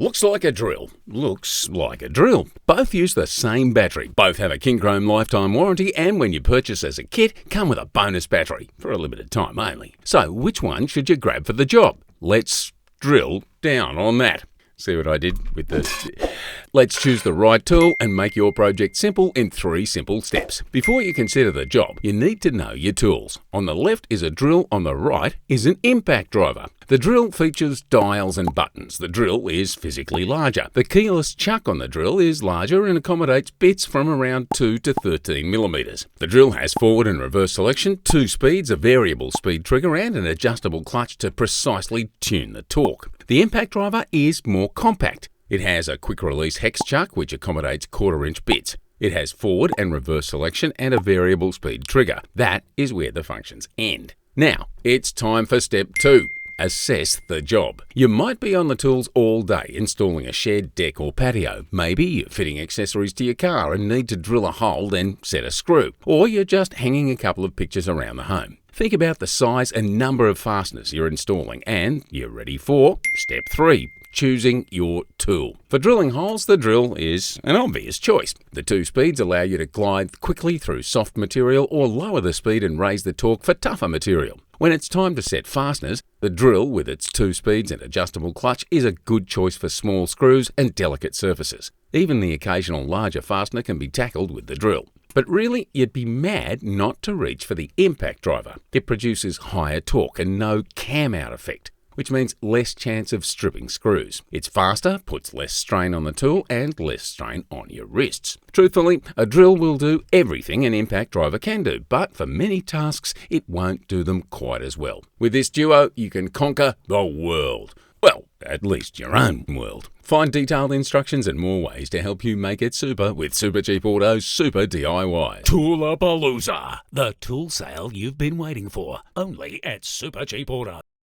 Looks like a drill. Looks like a drill. Both use the same battery. Both have a Kincrome lifetime warranty, and when you purchase as a kit, come with a bonus battery for a limited time only. So which one should you grab for the job? Let's drill down on that. See what I did with the... Let's choose the right tool and make your project simple in 3 simple steps. Before you consider the job, you need to know your tools. On the left is a drill, on the right is an impact driver. The drill features dials and buttons. The drill is physically larger. The keyless chuck on the drill is larger and accommodates bits from around 2 to 13 millimeters. The drill has forward and reverse selection, 2 speeds, a variable speed trigger, and an adjustable clutch to precisely tune the torque. The impact driver is more compact. It has a quick-release hex chuck which accommodates 1/4-inch bits. It has forward and reverse selection and a variable speed trigger. That is where the functions end. Now, it's time for step 2. Assess the job. You might be on the tools all day installing a shed, deck or patio. Maybe you're fitting accessories to your car and need to drill a hole then set a screw. Or you're just hanging a couple of pictures around the home. Think about the size and number of fasteners you're installing and you're ready for step 3. Choosing your tool. For drilling holes, the drill is an obvious choice. The 2 speeds allow you to glide quickly through soft material or lower the speed and raise the torque for tougher material. When it's time to set fasteners, the drill with its 2 speeds and adjustable clutch is a good choice for small screws and delicate surfaces. Even the occasional larger fastener can be tackled with the drill. But really, you'd be mad not to reach for the impact driver. It produces higher torque and no cam-out effect, which means less chance of stripping screws. It's faster, puts less strain on the tool, and less strain on your wrists. Truthfully, a drill will do everything an impact driver can do, but for many tasks, it won't do them quite as well. With this duo, you can conquer the world. Well, at least your own world. Find detailed instructions and more ways to help you make it super with Supercheap Auto's Super DIY. Toolapalooza, the tool sale you've been waiting for, only at Supercheap Auto.